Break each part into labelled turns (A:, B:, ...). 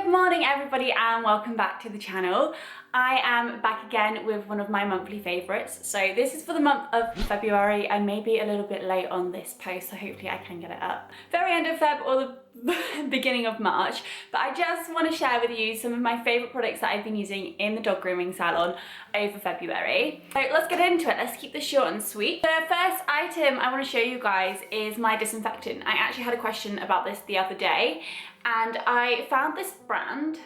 A: Good morning everybody and welcome back to the channel. I am back again with one of my monthly favourites. So this is for the month of February. I may be a little bit late on this post, so hopefully I can get it up very end of Feb or the beginning of March. But I just want to share with you some of my favourite products that I've been using in the dog grooming salon over February. So let's get into it. Let's keep this short and sweet. The first item I want to show you guys is my disinfectant. I actually had a question about this the other day and I found this brand,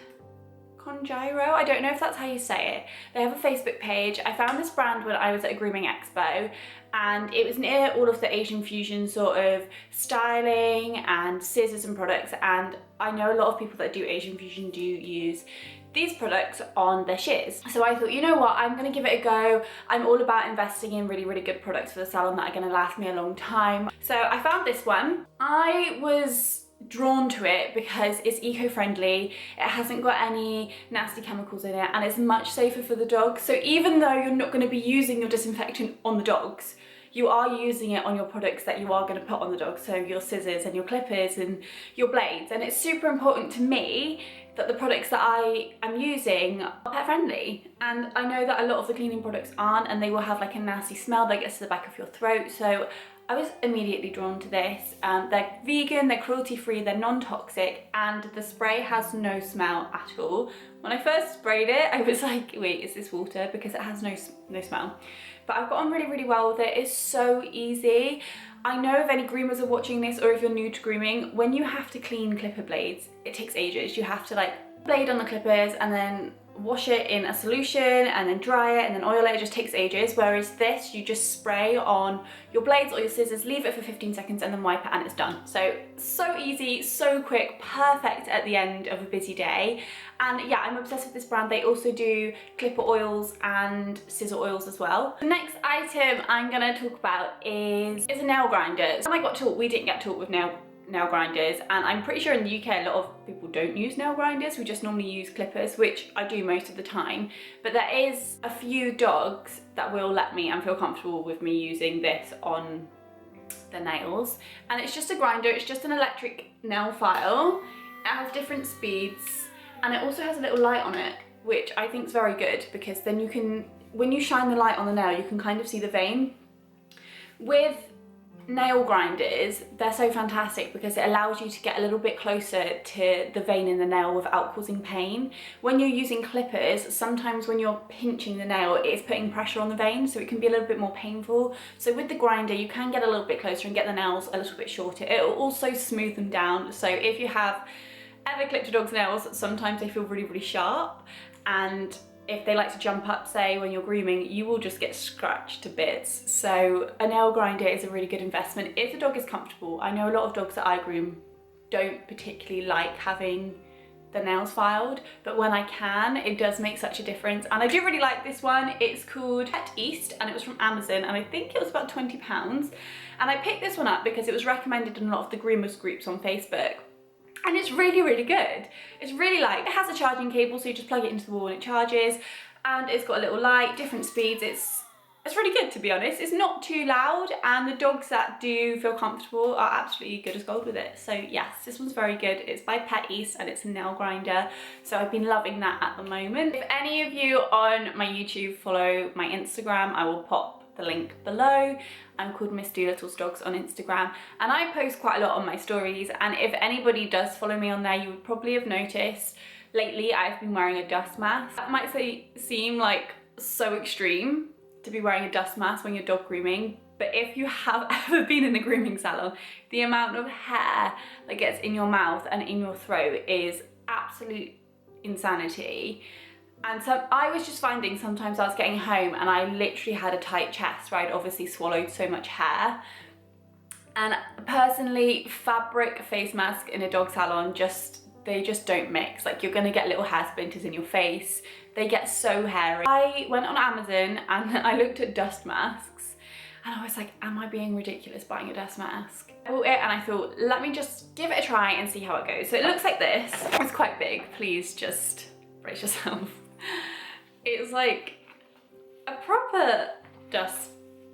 A: Congyro, I don't know if that's how you say it. They have a Facebook page. I found this brand when I was at a grooming expo and it was near all of the Asian fusion sort of styling and scissors and products, and I know a lot of people that do Asian fusion do use these products on their shears. So I thought, you know what, I'm gonna give it a go. I'm all about investing in really, really good products for the salon that are gonna last me a long time. So I found this one. I was drawn to it because it's eco-friendly, it hasn't got any nasty chemicals in it, and it's much safer for the dogs. So even though you're not going to be using your disinfectant on the dogs, you are using it on your products that you are going to put on the dogs, so your scissors and your clippers and your blades. And it's super important to me that the products that I am using are pet friendly, and I know that a lot of the cleaning products aren't, and they will have like a nasty smell that gets to the back of your throat. So I was immediately drawn to this. They're vegan, they're cruelty-free, they're non-toxic, and the spray has no smell at all. When I first sprayed it, I was like, wait, is this water? Because it has no smell. But I've got on really, really well with it. It's so easy. I know if any groomers are watching this, or if you're new to grooming, when you have to clean clipper blades, it takes ages. You have to like blade on the clippers and then wash it in a solution and then dry it and then oil it. It just takes ages. Whereas this, you just spray on your blades or your scissors, leave it for 15 seconds and then wipe it and it's done. So easy, so quick, perfect at the end of a busy day. And yeah, I'm obsessed with this brand. They also do clipper oils and scissor oils as well. The next item I'm gonna talk about is a nail grinder. So when I got taught, we didn't get taught with nail grinders, and I'm pretty sure in the UK a lot of people don't use nail grinders. We just normally use clippers, which I do most of the time, but there is a few dogs that will let me and feel comfortable with me using this on the nails. And it's just a grinder, it's just an electric nail file. It has different speeds and it also has a little light on it, which I think is very good, because then you can, when you shine the light on the nail, you can kind of see the vein. With nail grinders, they're so fantastic because it allows you to get a little bit closer to the vein in the nail without causing pain. When you're using clippers, sometimes when you're pinching the nail, it's putting pressure on the vein, so it can be a little bit more painful. So with the grinder, you can get a little bit closer and get the nails a little bit shorter. It will also smooth them down. So if you have ever clipped a dog's nails, sometimes they feel really, really sharp, and if they like to jump up, say, when you're grooming, you will just get scratched to bits. So a nail grinder is a really good investment if the dog is comfortable. I know a lot of dogs that I groom don't particularly like having the nails filed, but when I can, it does make such a difference. And I do really like this one. It's called Pet East and it was from Amazon, and I think it was about £20. And I picked this one up because it was recommended in a lot of the groomers groups on Facebook. And it's really, really good. It's really light. It has a charging cable, so you just plug it into the wall and it charges. And it's got a little light, different speeds. It's really good, to be honest. It's not too loud, and the dogs that do feel comfortable are absolutely good as gold with it. So yes, this one's very good. It's by Pet East and it's a nail grinder. So I've been loving that at the moment. If any of you on my YouTube follow my Instagram, I will pop the link below. I'm called Miss Doolittle's Dogs on Instagram, and I post quite a lot on my stories, and if anybody does follow me on there, you would probably have noticed lately I've been wearing a dust mask. That might seem like so extreme to be wearing a dust mask when you're dog grooming, but if you have ever been in a grooming salon, the amount of hair that gets in your mouth and in your throat is absolute insanity. And so I was just finding sometimes I was getting home and I literally had a tight chest where I'd obviously swallowed so much hair. And personally, fabric face mask in a dog salon, they just don't mix. Like, you're gonna get little hair splinters in your face. They get so hairy. I went on Amazon and I looked at dust masks and I was like, am I being ridiculous buying a dust mask? I bought it and I thought, let me just give it a try and see how it goes. So it looks like this. It's quite big. Please just brace yourself. It's like a proper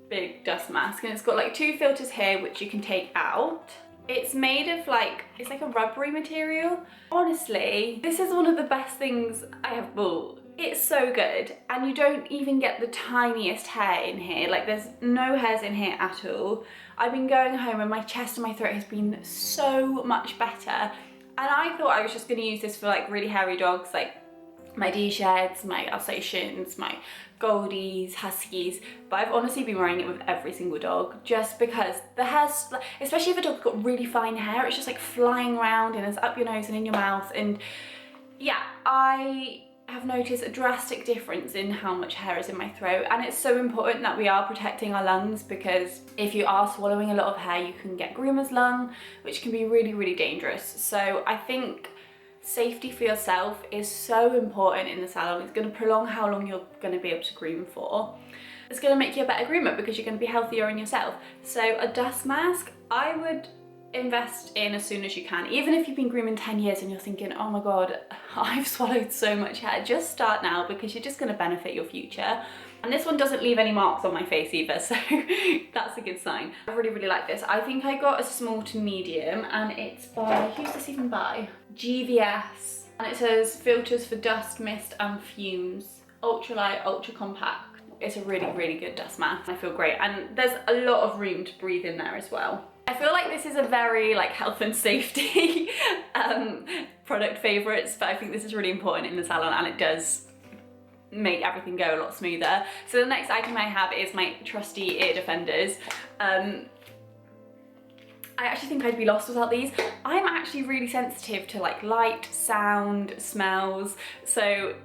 A: big dust mask, and it's got like 2 filters here which you can take out. It's made of like, it's like a rubbery material. Honestly, this is one of the best things I have bought. It's so good, and you don't even get the tiniest hair in here. Like, there's no hairs in here at all. I've been going home and my chest and my throat has been so much better. And I thought I was just gonna use this for like really hairy dogs, like my D-Sheds, my Alsatians, my Goldies, Huskies, but I've honestly been wearing it with every single dog just because the hair's, especially if a dog's got really fine hair, it's just like flying around and it's up your nose and in your mouth. And yeah, I have noticed a drastic difference in how much hair is in my throat, and it's so important that we are protecting our lungs, because if you are swallowing a lot of hair you can get groomer's lung, which can be really, really dangerous. So I think safety for yourself is so important in the salon. It's going to prolong how long you're going to be able to groom for. It's going to make you a better groomer because you're going to be healthier in yourself. So a dust mask, I would invest in as soon as you can. Even if you've been grooming 10 years and you're thinking, oh my god, I've swallowed so much hair, just start now, because you're just going to benefit your future. And this one doesn't leave any marks on my face either, so that's a good sign. I really, really like this. I think I got a small to medium, and it's by, who's this even by? GVS. And it says filters for dust, mist and fumes. Ultralight, ultra compact. It's a really, really good dust mask. I feel great, and there's a lot of room to breathe in there as well. I feel like this is a very like health and safety product favourites, but I think this is really important in the salon, and it does make everything go a lot smoother. So the next item I have is my trusty ear defenders. I actually think I'd be lost without these. I'm actually really sensitive to like light, sound, smells, so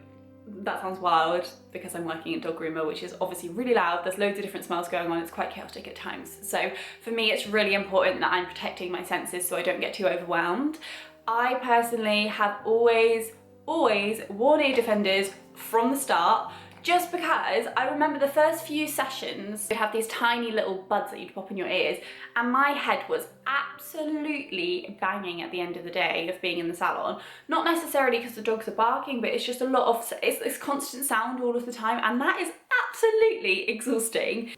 A: that sounds wild because I'm working at dog groomer, which is obviously really loud. There's loads of different smells going on. It's quite chaotic at times. So for me, it's really important that I'm protecting my senses so I don't get too overwhelmed. I personally have always worn ear defenders from the start, just because I remember the first few sessions, you have these tiny little buds that you'd pop in your ears, and my head was absolutely banging at the end of the day of being in the salon. Not necessarily because the dogs are barking, but it's just a lot of, it's constant sound all of the time, and that is absolutely exhausting.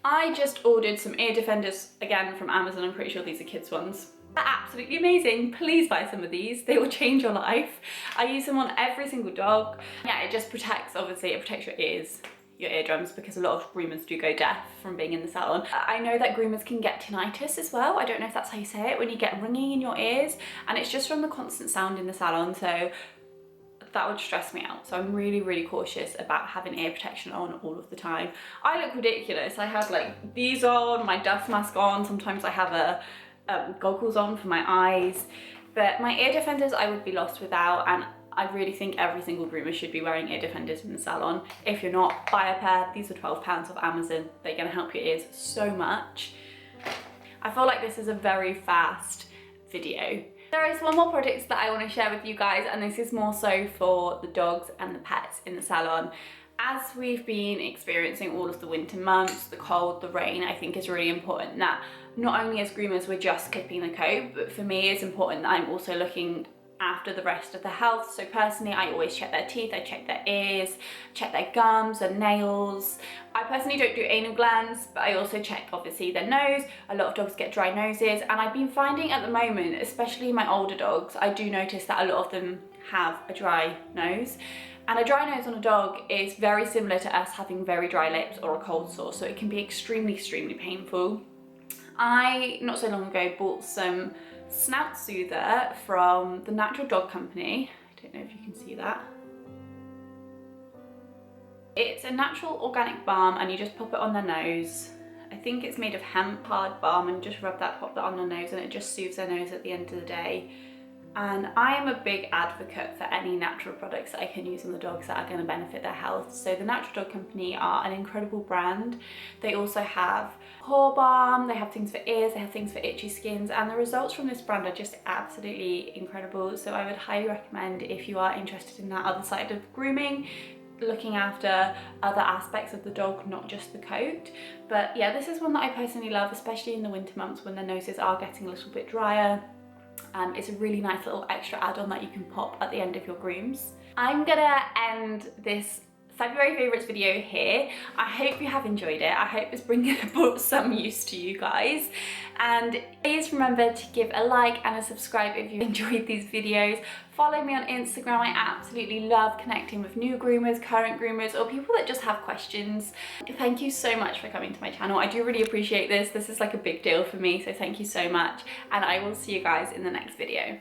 A: I just ordered some ear defenders, again from Amazon. I'm pretty sure these are kids ones. They're absolutely amazing. Please buy some of these. They will change your life. I use them on every single dog. Yeah, it just protects, obviously, it protects your ears, your eardrums, because a lot of groomers do go deaf from being in the salon. I know that groomers can get tinnitus as well. I don't know if that's how you say it, when you get ringing in your ears, and it's just from the constant sound in the salon, so that would stress me out. So I'm really, really cautious about having ear protection on all of the time. I look ridiculous. I have like these on, my dust mask on, sometimes I have a goggles on for my eyes, but my ear defenders I would be lost without, and I really think every single groomer should be wearing ear defenders in the salon. If you're not, buy a pair. These are £12 off Amazon. They're going to help your ears so much. I feel like this is a very fast video. There is one more product that I want to share with you guys, and this is more so for the dogs and the pets in the salon. As we've been experiencing all of the winter months, the cold, the rain, I think it's really important that not only as groomers we're just clipping the coat, but for me it's important that I'm also looking after the rest of the health. So personally, I always check their teeth, I check their ears, check their gums and nails. I personally don't do anal glands, but I also check obviously their nose. A lot of dogs get dry noses, and I've been finding at the moment, especially my older dogs, I do notice that a lot of them have a dry nose. And a dry nose on a dog is very similar to us having very dry lips or a cold sore, so it can be extremely, extremely painful. I, not so long ago, bought some SNOUT Soother from the Natural Dog Company. I don't know if you can see that. It's a natural organic balm, and you just pop it on their nose. I think it's made of hemp hard balm, and just rub that, pop that on their nose, and it just soothes their nose at the end of the day. And I am a big advocate for any natural products that I can use on the dogs that are going to benefit their health. So the Natural Dog Company are an incredible brand. They also have paw balm, they have things for ears, they have things for itchy skins, and the results from this brand are just absolutely incredible. So I would highly recommend, if you are interested in that other side of grooming, looking after other aspects of the dog, not just the coat. But yeah, this is one that I personally love, especially in the winter months when their noses are getting a little bit drier. It's a really nice little extra add-on that you can pop at the end of your grooms. I'm gonna end this February favourites video here. I hope you have enjoyed it. I hope it's brought some use to you guys. And please remember to give a like and a subscribe if you enjoyed these videos. Follow me on Instagram. I absolutely love connecting with new groomers, current groomers, or people that just have questions. Thank you so much for coming to my channel. I do really appreciate this. This is like a big deal for me, so thank you so much. And I will see you guys in the next video.